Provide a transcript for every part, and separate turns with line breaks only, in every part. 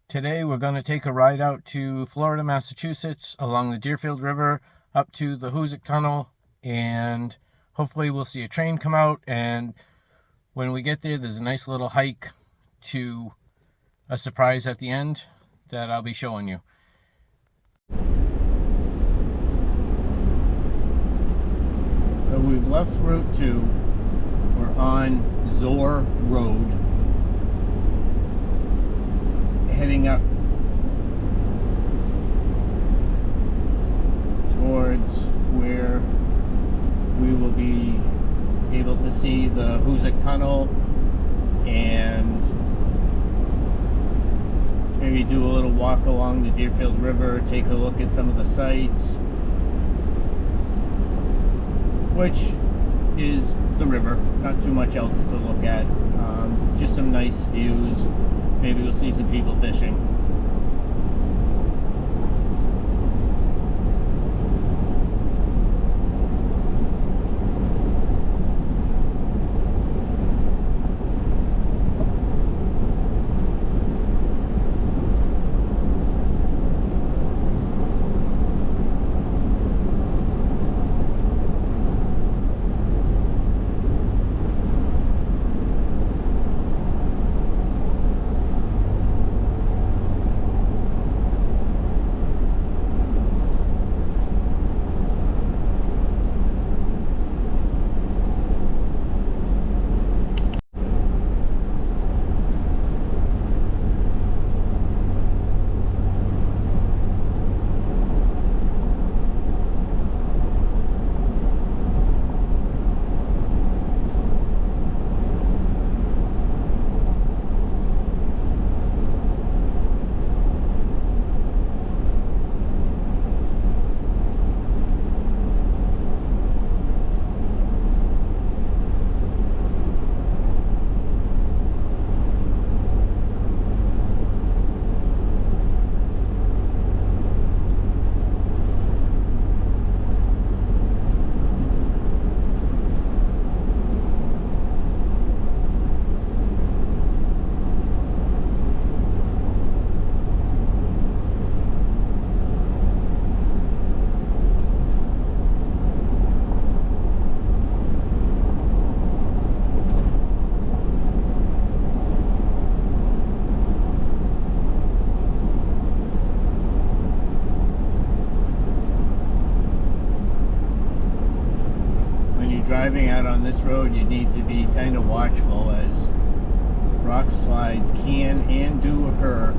Today we're going to take a ride out to Florida, Massachusetts along the Deerfield River up to the Hoosac Tunnel, and hopefully we'll see a train come out, and when we get there there's a nice little hike to a surprise at the end that I'll be showing you. So we've left Route 2. We're on Zor Road, heading up towards where we will be able to see the Hoosac Tunnel and maybe do a little walk along the Deerfield River, take a look at some of the sights, which is the river, not too much else to look at, just some nice views. Maybe we'll see some people fishing. Driving out on this road, you need to be kind of watchful, as rock slides can and do occur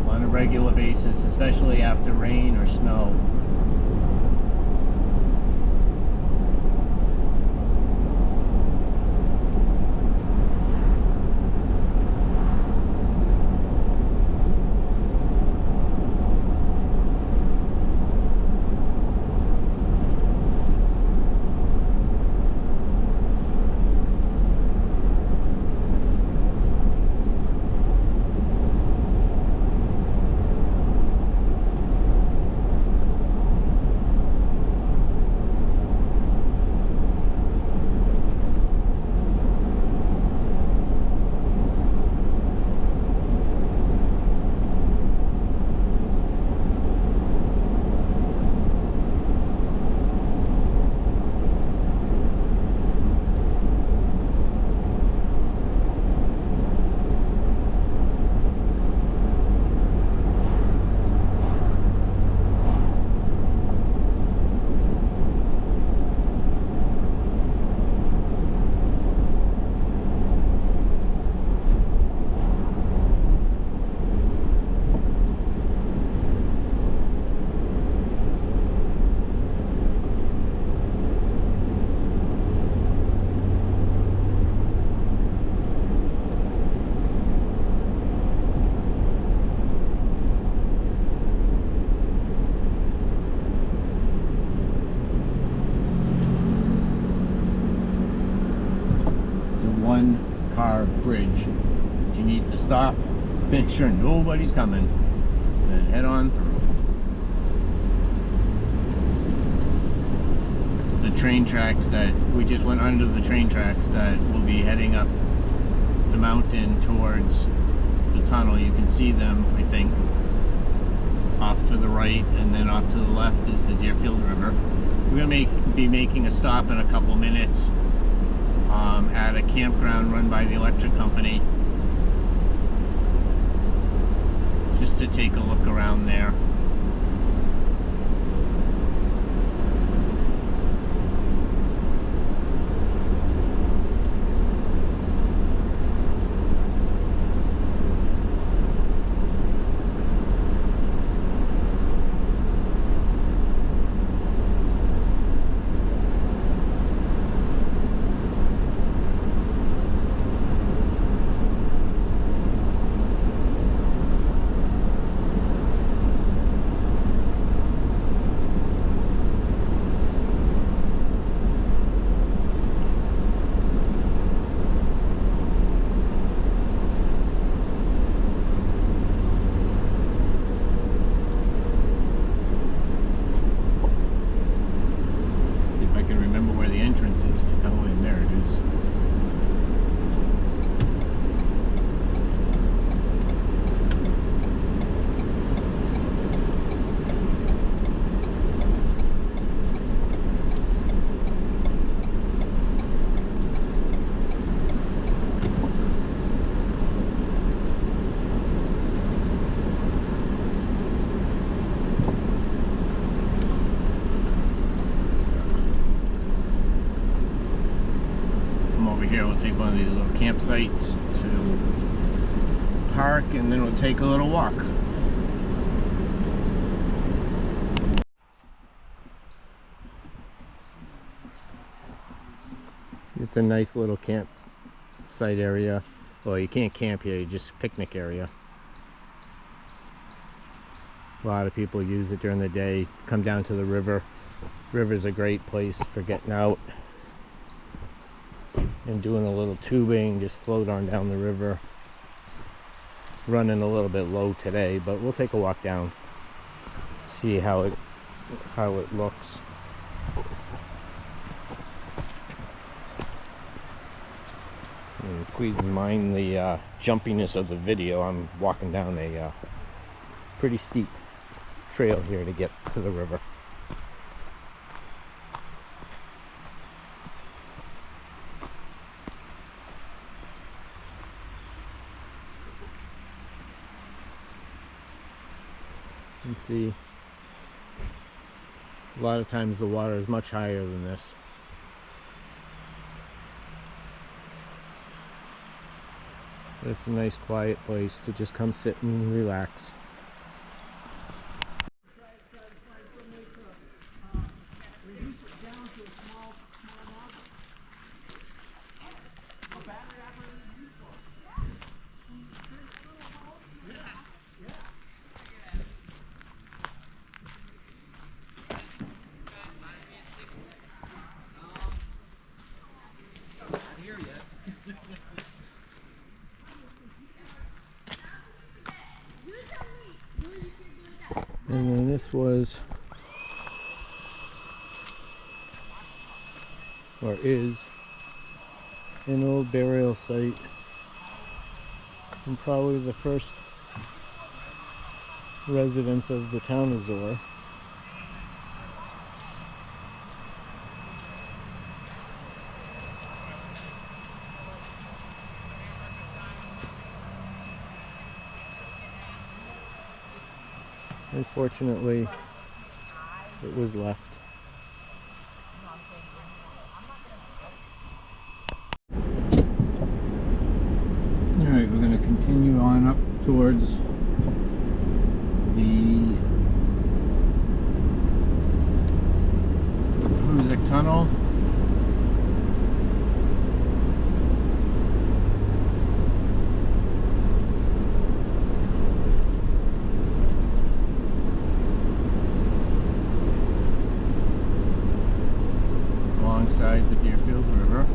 on a regular basis, especially after rain or snow. One-car bridge. But you need to stop, make sure nobody's coming, and head on through. It's the train tracks that we just went under, the train tracks that will be heading up the mountain towards the tunnel. You can see them, I think, off to the right, and then off to the left is the Deerfield River. We're going to be making a stop in a couple minutes at a campground run by the electric company, just to take a look around there. Is to go in. There it is. Here we'll take one of these little campsites to park, and then we'll take a little walk. It's a nice little campsite area. Well, you can't camp here, you just picnic area. A lot of people use it during the day, come down to the river. River's a great place for getting out and doing a little tubing, just float on down the river. It's running a little bit low today, but we'll take a walk down, see how it looks. And please mind the jumpiness of the video. I'm walking down a pretty steep trail here to get to the river. You can see a lot of times the water is much higher than this. But it's a nice quiet place to just come sit and relax. And then this was, or is, an old burial site, and probably the first residents of the town of Zor. Unfortunately, it was left. Alright, we're going to continue on up towards the Hoosac Tunnel. Alongside the Deerfield River.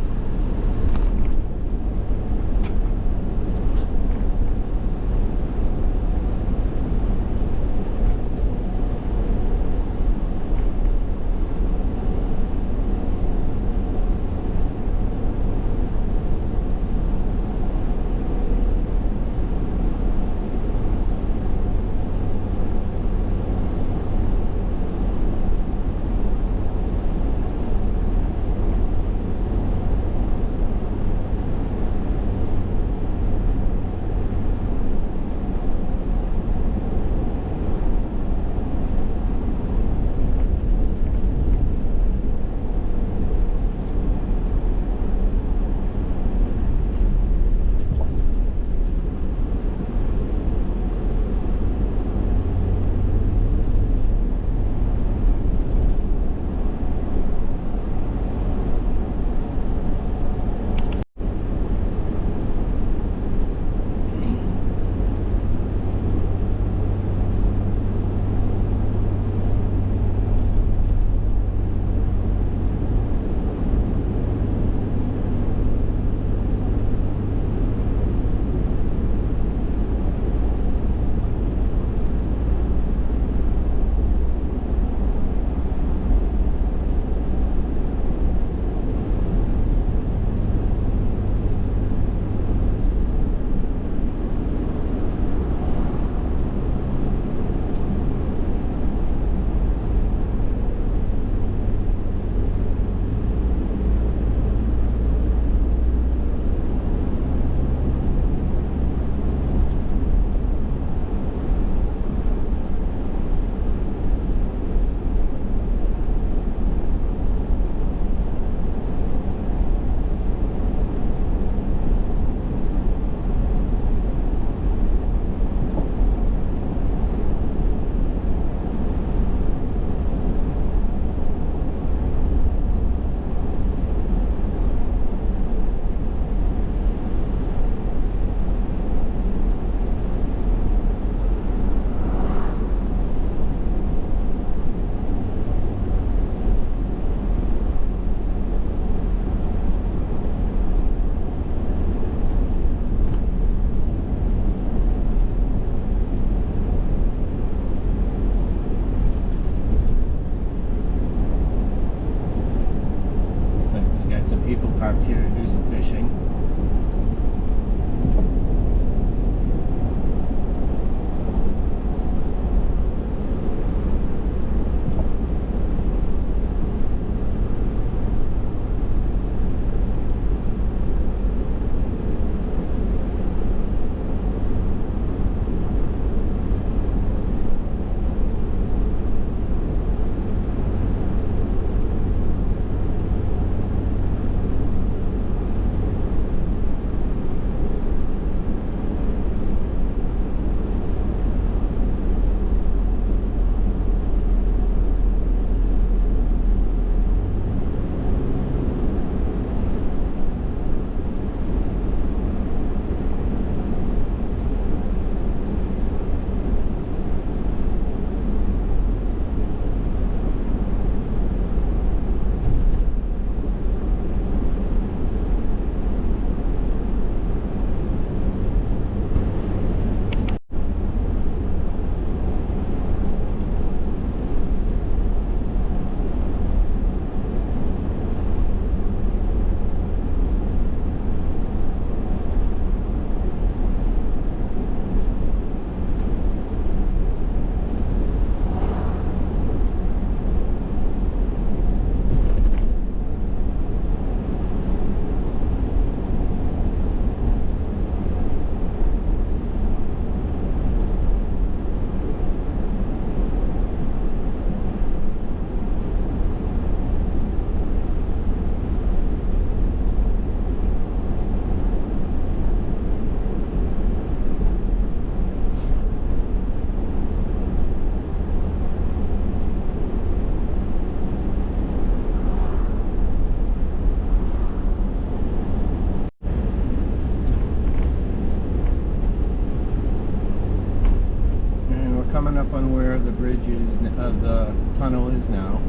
coming up on where the bridge is, the tunnel is now.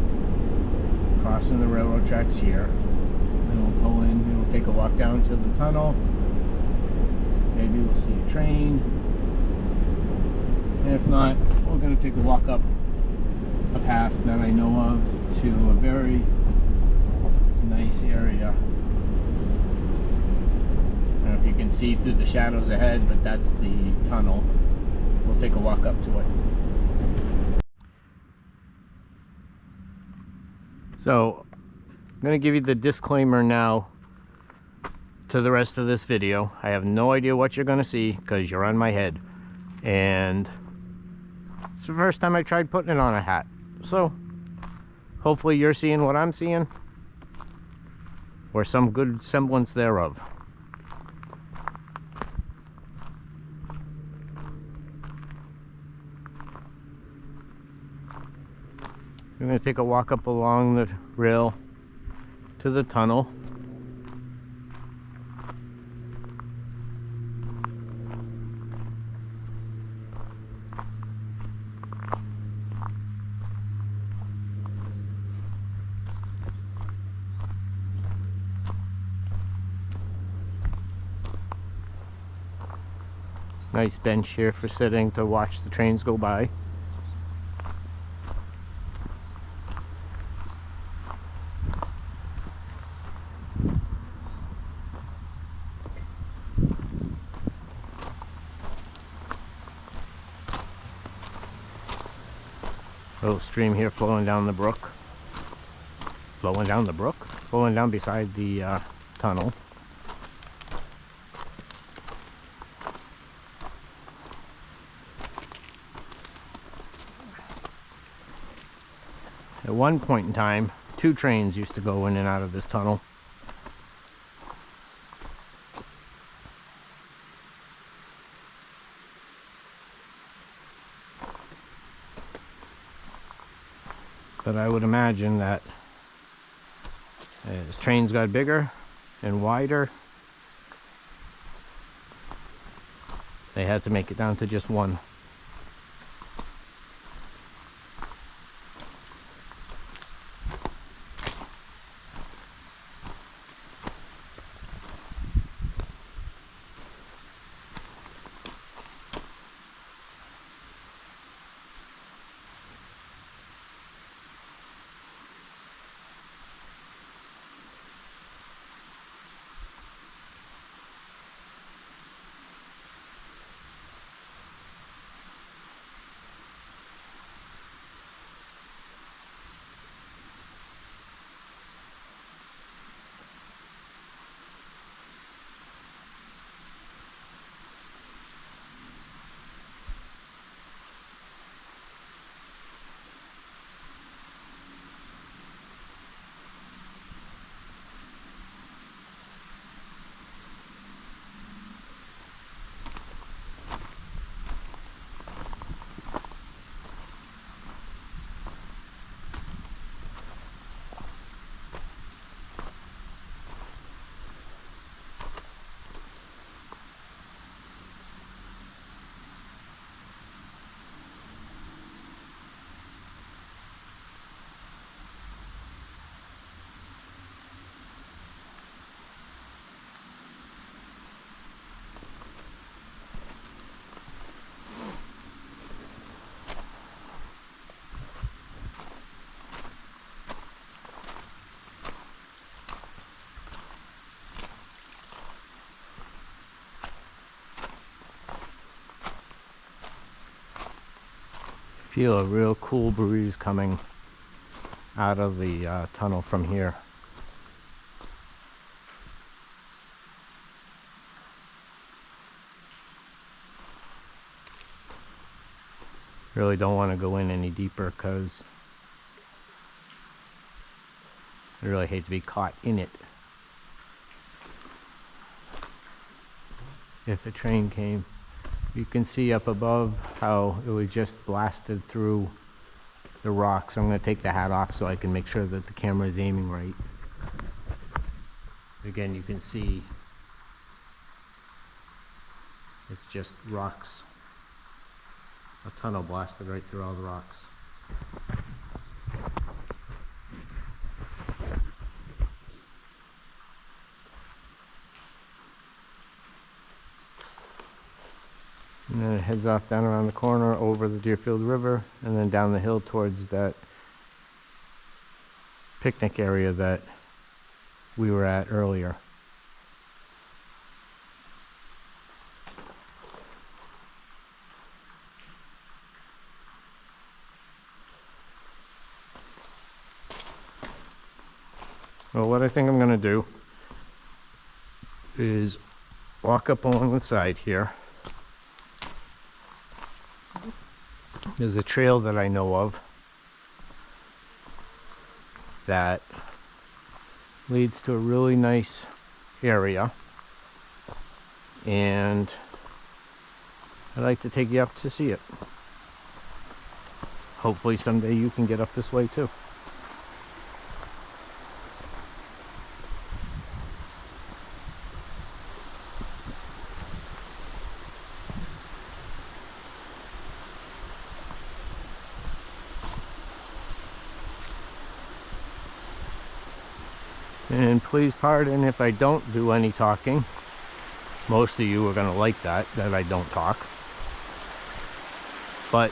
Crossing the railroad tracks here. Then we'll pull in and we'll take a walk down to the tunnel. Maybe we'll see a train. And if not, we're going to take a walk up a path that I know of to a very nice area. I don't know if you can see through the shadows ahead, but that's the tunnel. We'll take a walk up to it. So, I'm going to give you the disclaimer now to the rest of this video. I have no idea what you're going to see because you're on my head. And it's the first time I tried putting it on a hat. So, hopefully you're seeing what I'm seeing, or some good semblance thereof. I'm going to take a walk up along the rail to the tunnel. Nice bench here for sitting to watch the trains go by. Little stream here flowing down the brook. Flowing down the brook? Flowing down beside the tunnel. At one point in time, 2 trains used to go in and out of this tunnel. But I would imagine that as trains got bigger and wider, they had to make it down to just one. Feel a real cool breeze coming out of the tunnel from here. Really don't want to go in any deeper because I really hate to be caught in it. If a train came. You can see up above how it was just blasted through the rocks. I'm going to take the hat off so I can make sure that the camera is aiming right. Again, you can see it's just rocks a tunnel blasted right through all the rocks. And then it heads off down around the corner over the Deerfield River and then down the hill towards that picnic area that we were at earlier. Well, what I think I'm going to do is walk up along the side here. There's a trail that I know of that leads to a really nice area, and I'd like to take you up to see it. Hopefully someday you can get up this way too. And please pardon if I don't do any talking. Most of you are going to like that I don't talk. But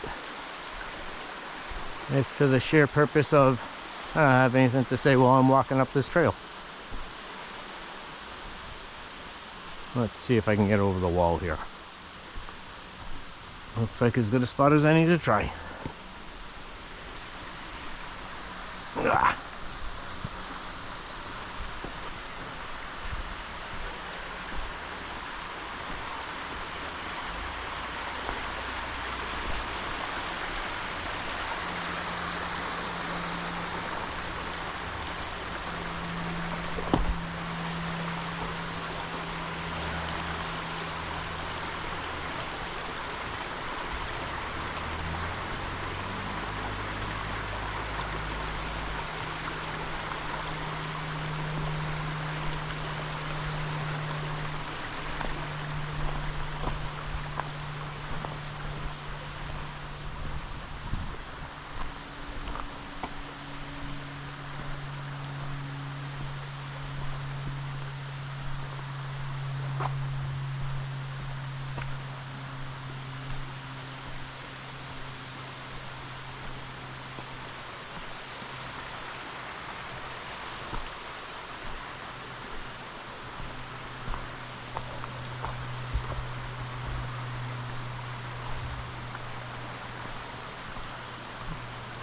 it's for the sheer purpose of I don't have anything to say while I'm walking up this trail. Let's see if I can get over the wall here. Looks like as good a spot as any to try. Ah.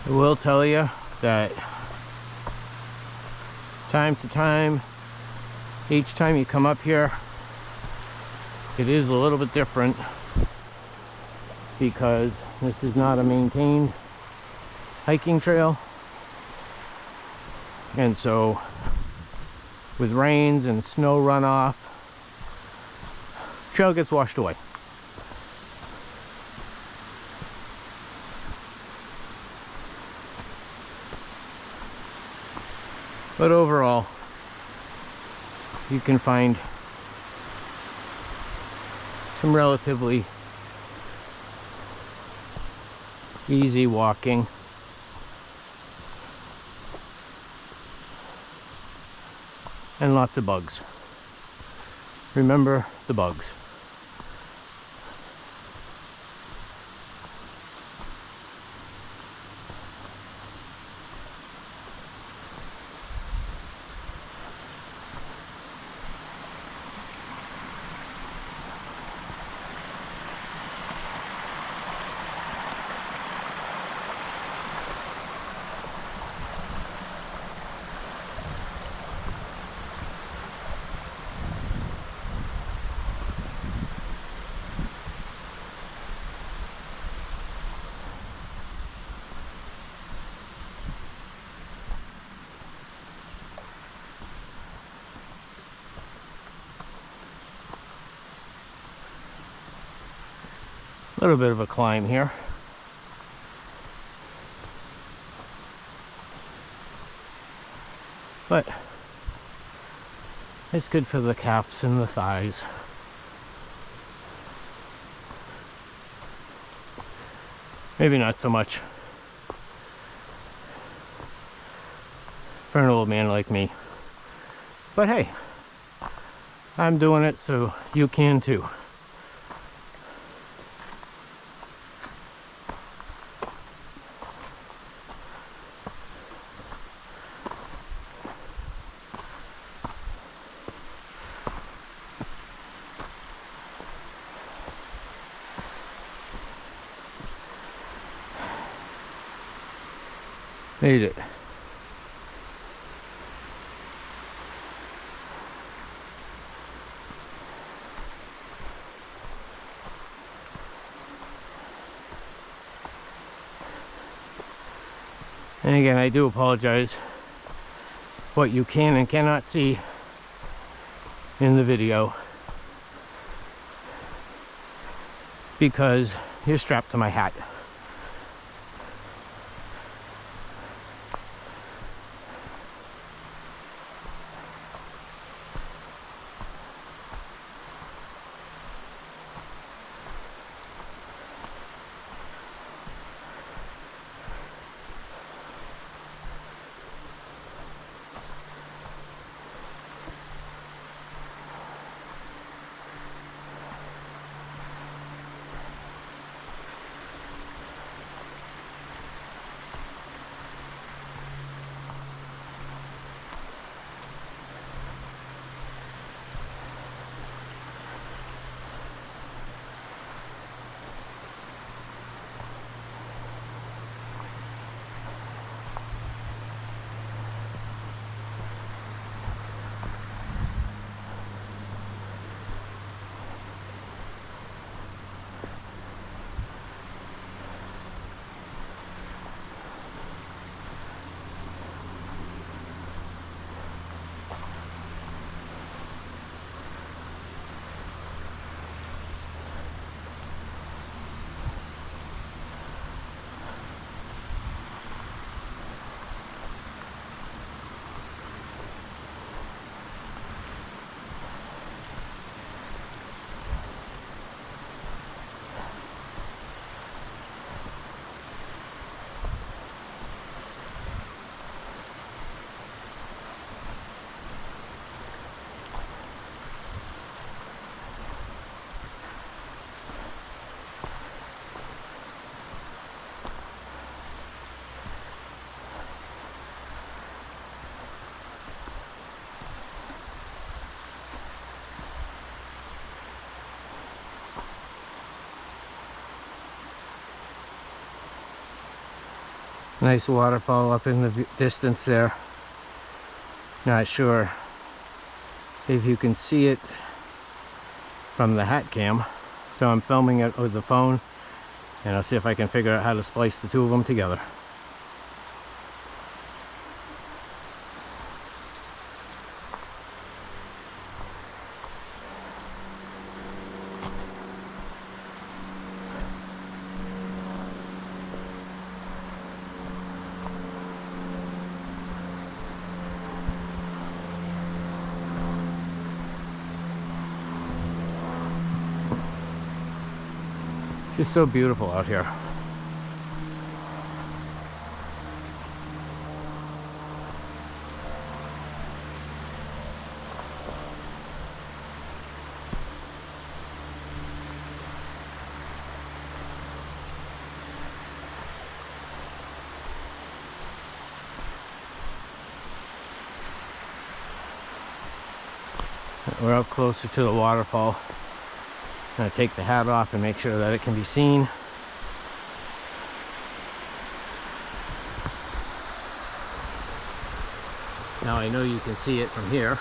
I will tell you that time to time, each time you come up here, it is a little bit different because this is not a maintained hiking trail. And so with rains and snow runoff, trail gets washed away. But overall, you can find some relatively easy walking. And lots of bugs. Remember the bugs. A little bit of a climb here. But it's good for the calves and the thighs. Maybe not so much for an old man like me. But hey, I'm doing it, so you can too. Made it. And again, I do apologize what you can and cannot see in the video, because you're strapped to my hat. Nice waterfall up in the distance there. Not sure if you can see it from the hat cam, so I'm filming it with the phone, and I'll see if I can figure out how to splice the two of them together. It's just so beautiful out here. We're up closer to the waterfall. I'm going to take the hat off and make sure that it can be seen. Now I know you can see it from here.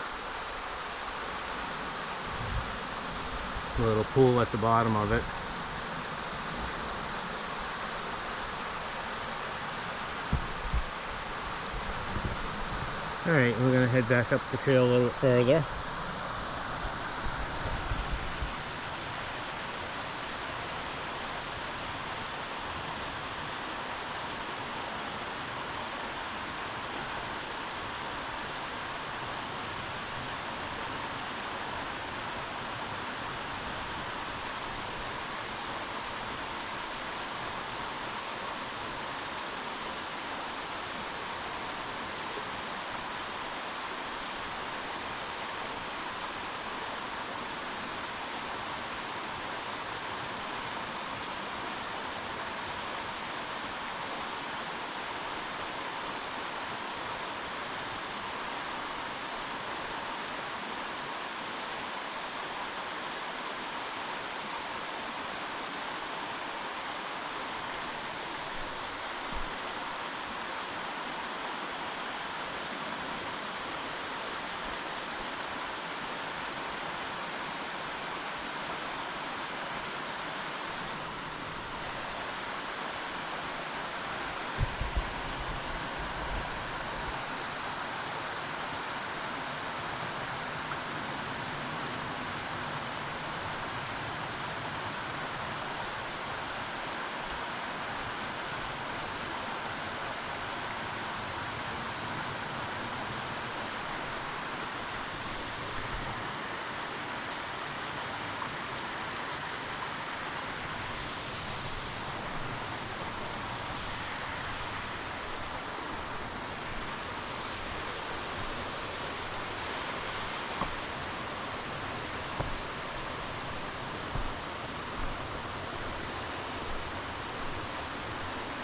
A little pool at the bottom of it. Alright, we're going to head back up the trail a little bit further.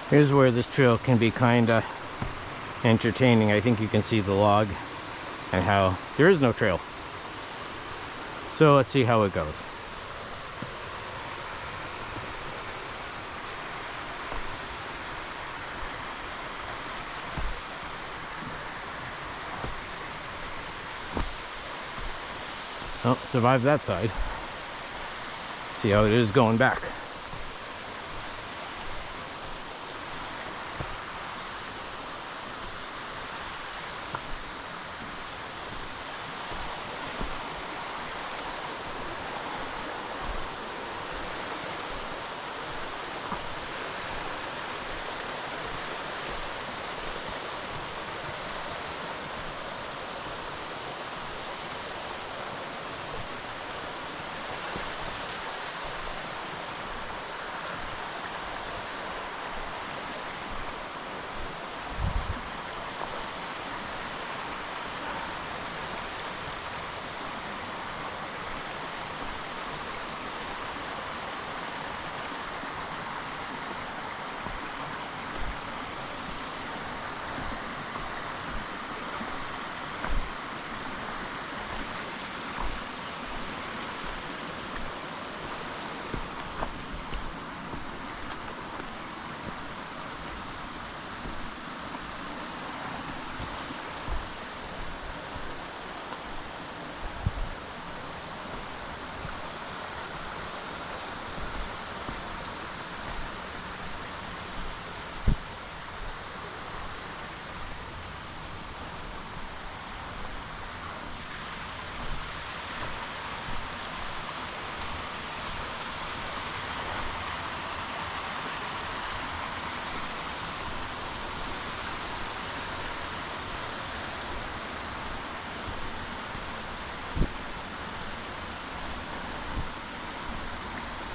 Here's where this trail can be kind of entertaining. I think you can see the log and how there is no trail. So let's see how it goes. Oh, survived that side. See how it is going back.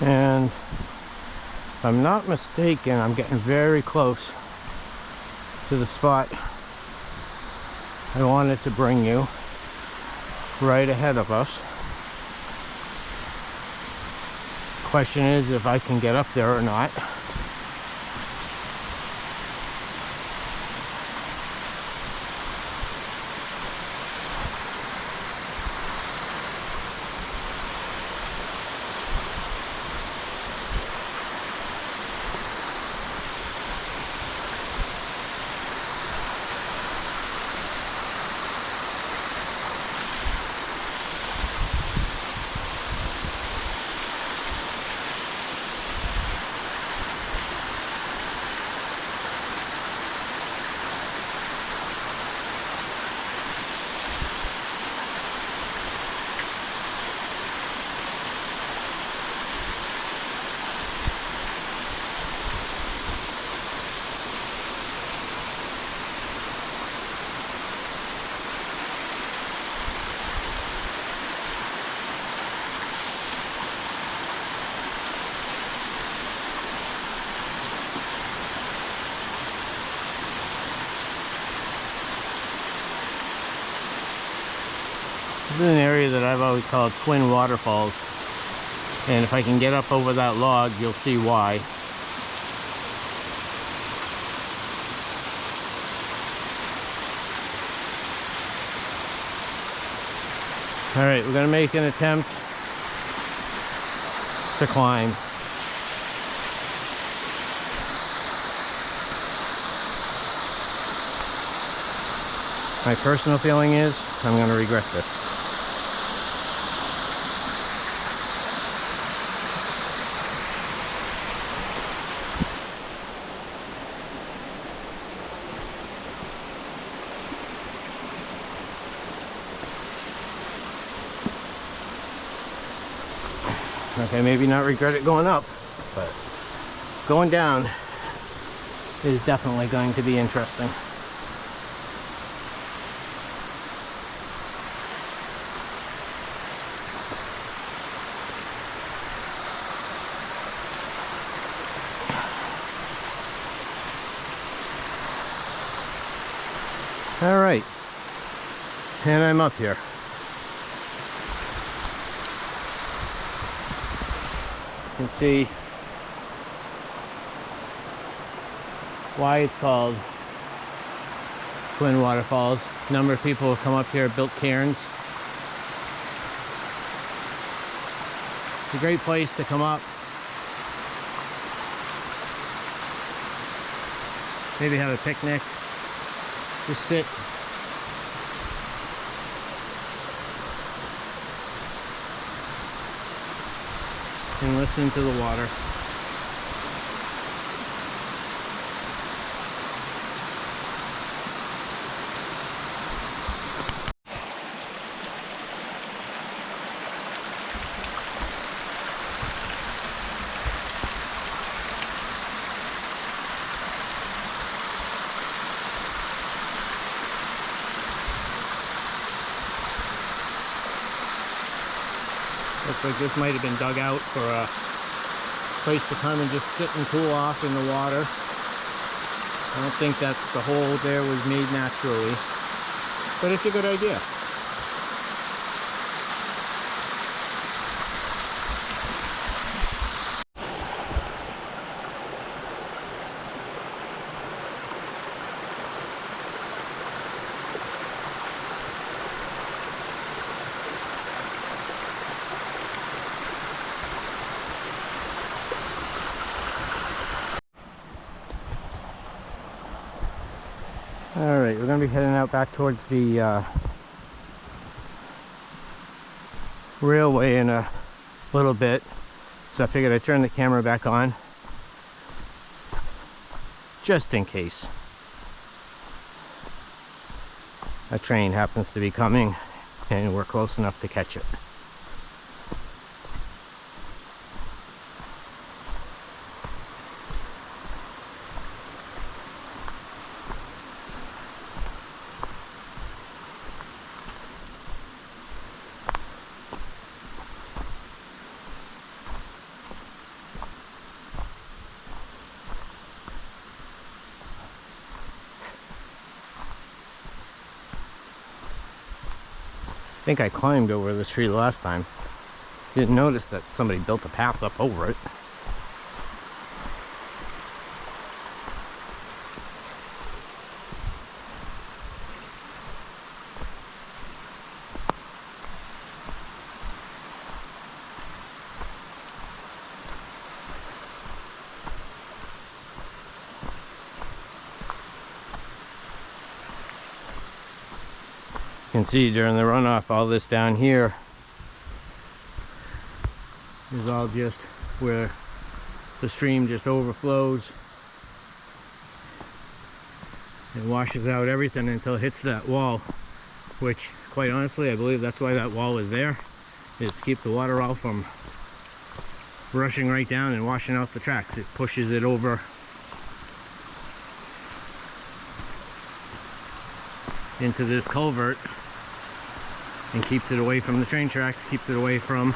And if I'm not mistaken, I'm getting very close to the spot I wanted to bring you, right ahead of us. Question is if I can get up there or not. This is an area that I've always called twin waterfalls, and if I can get up over that log, you'll see why. Alright, we're going to make an attempt to climb. My personal feeling is I'm going to regret this. Okay, maybe not regret it going up, but going down is definitely going to be interesting. All right, and I'm up here. You can see why it's called Twin Waterfalls. A number of people have come up here, built cairns. It's a great place to come up. Maybe have a picnic. Just sit. And listen to the water. Looks like this might have been dug out for a place to come and just sit and cool off in the water. I don't think that the hole there was made naturally, but it's a good idea. Alright, we're going to be heading out back towards the railway in a little bit, so I figured I'd turn the camera back on just in case a train happens to be coming and we're close enough to catch it. I think I climbed over this tree last time. Didn't notice that somebody built a path up over it. You can see during the runoff, all this down here is all just where the stream just overflows and washes out everything until it hits that wall, which quite honestly I believe that's why that wall is there, is to keep the water all from rushing right down and washing out the tracks. It pushes it over into this culvert and keeps it away from the train tracks, keeps it away from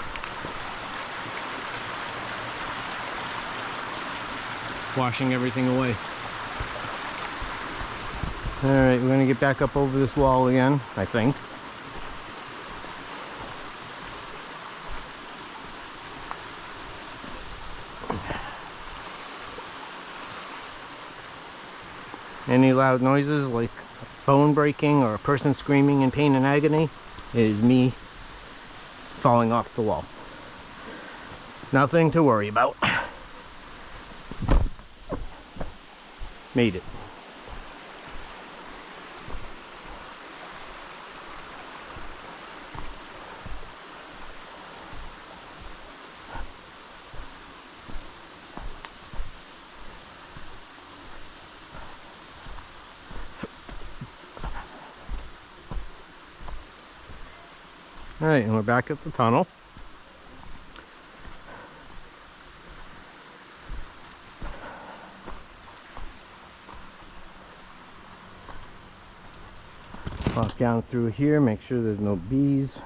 washing everything away. Alright, we're going to get back up over this wall again, I think. Any loud noises like bone breaking or a person screaming in pain and agony is me falling off the wall. Nothing to worry about. Made it. Alright, and we're back at the tunnel. Walk down through here, make sure there's no bees,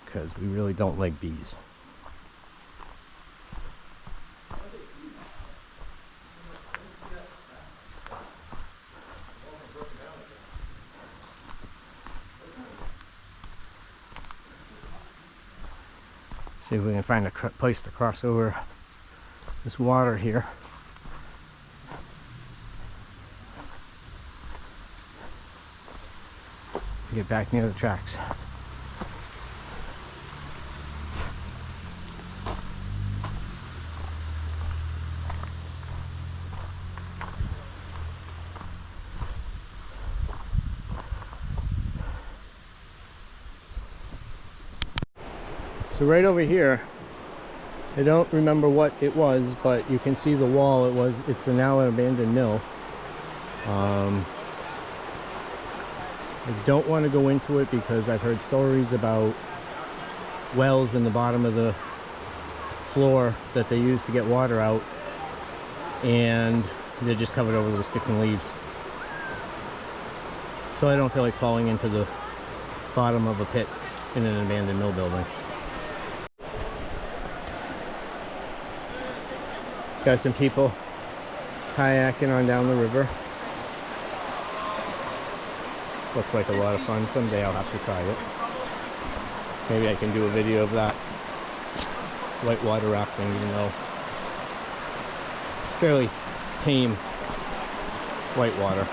because we really don't like bees. See if we can find a place to cross over this water here. Get back near the tracks. So right over here, I don't remember what it was, but you can see the wall. It's now an abandoned mill. I don't want to go into it because I've heard stories about wells in the bottom of the floor that they use to get water out, and they're just covered over with sticks and leaves. So I don't feel like falling into the bottom of a pit in an abandoned mill building. Got some people kayaking on down the river. Looks like a lot of fun. Someday I'll have to try it. Maybe I can do a video of that. Whitewater rafting, even though fairly tame whitewater.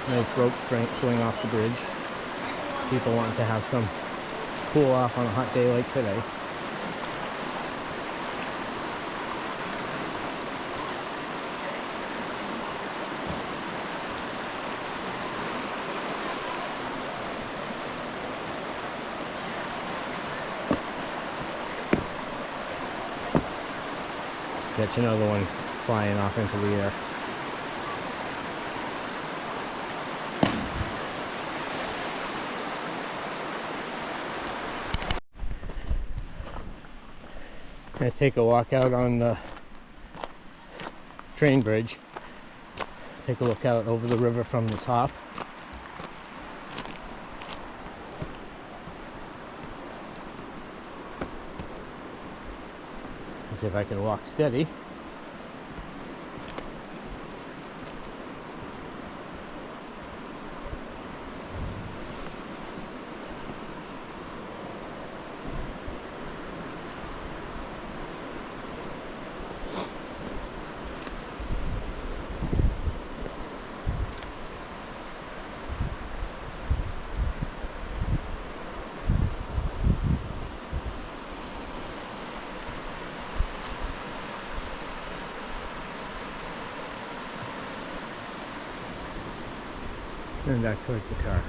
Nice rope swing off the bridge. People want to have some cool off on a hot day like today. Catch another one flying off into the air. I take a walk out on the train bridge, take a look out over the river from the top. See if I can walk steady. And back towards the car.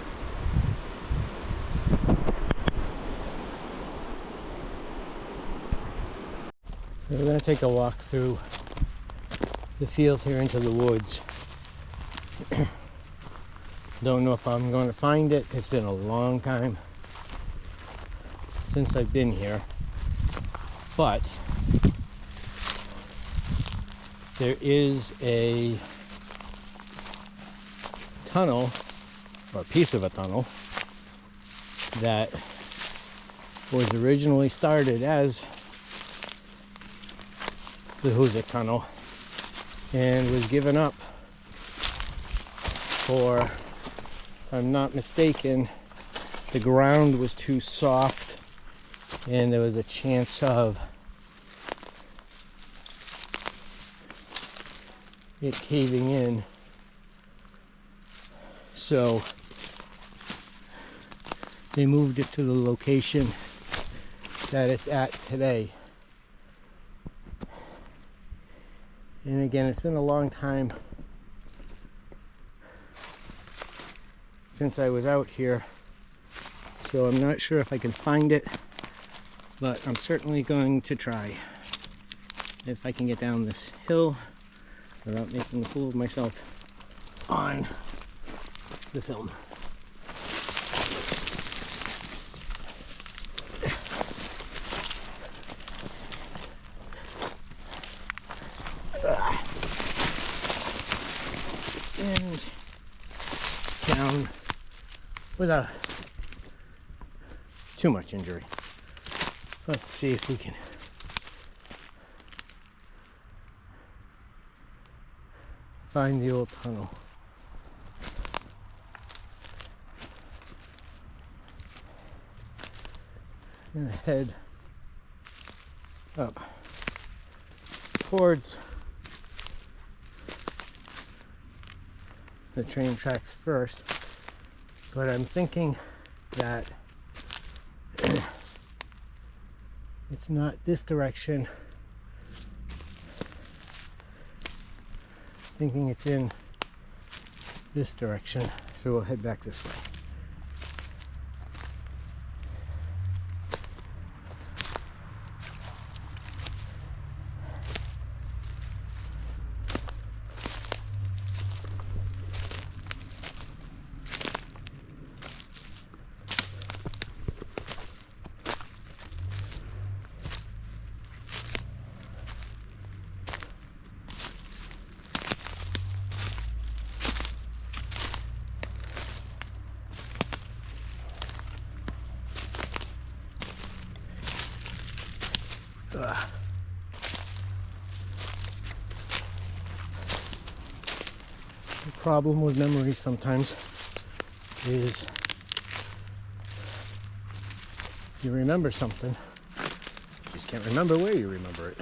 So we're going to take a walk through the fields here into the woods. Don't know if I'm going to find it. It's been a long time since I've been here. But there is a tunnel, or a piece of a tunnel, that was originally started as the Hoosac Tunnel and was given up for, if I'm not mistaken, the ground was too soft and there was a chance of it caving in. So they moved it to the location that it's at today. And again, it's been a long time since I was out here, so I'm not sure if I can find it, but I'm certainly going to try. If I can get down this hill without making a fool of myself on the film. And down without too much injury. Let's see if we can find the old tunnel. I'm gonna head up towards the train tracks first, but I'm thinking that it's not this direction. Thinking it's in this direction, so we'll head back this way. The problem with memories sometimes is you remember something, you just can't remember where you remember it.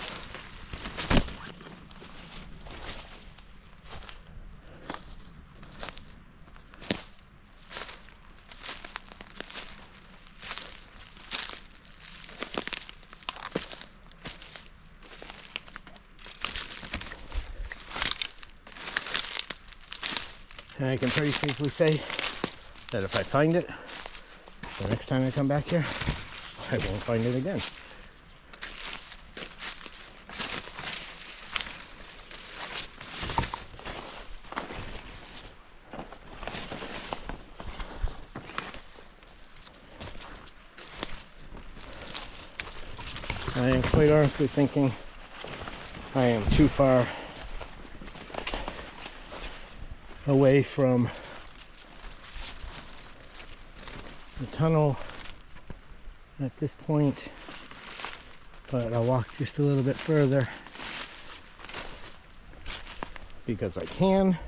And I can pretty safely say that if I find it, the next time I come back here, I won't find it again. I am quite honestly thinking I am too far away from the tunnel at this point, but I'll walk just a little bit further because I can.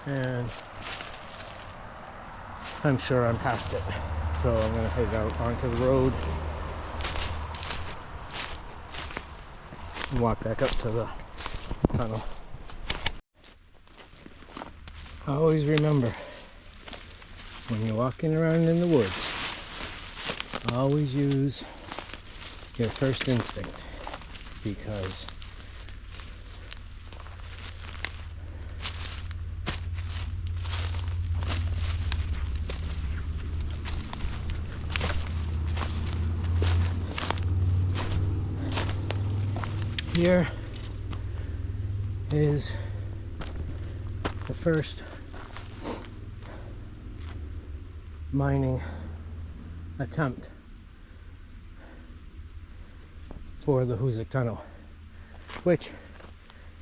And I'm sure I'm past it, so I'm gonna head out onto the road and walk back up to the tunnel. Always remember, when you're walking around in the woods, always use your first instinct, because here is the first mining attempt for the Hoosac Tunnel, which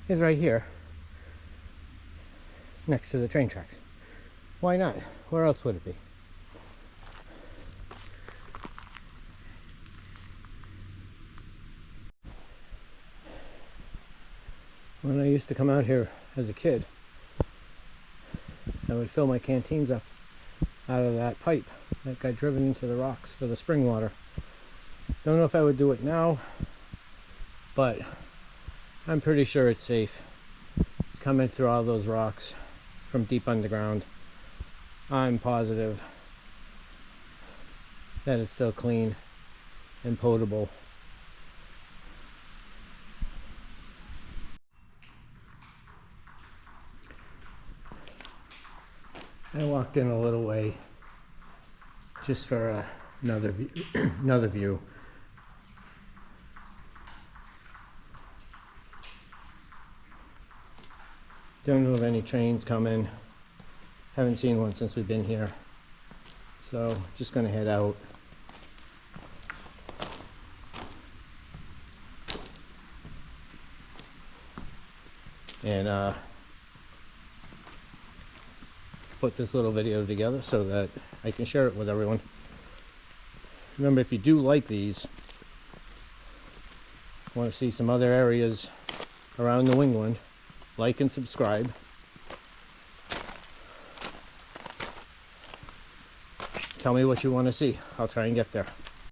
is right here next to the train tracks. Why not? Where else would it be? When I used to come out here as a kid, I would fill my canteens up out of that pipe that got driven into the rocks for the spring water. Don't know if I would do it now, but I'm pretty sure it's safe. It's coming through all those rocks from deep underground. I'm positive that it's still clean and potable. I walked in a little way just for another view. Another view. Don't know of any trains coming. Haven't seen one since we've been here. So just gonna head out. And put this little video together so that I can share it with everyone. Remember, if you do like these, want to see some other areas around New England, like and subscribe. Tell me what you want to see. I'll try and get there.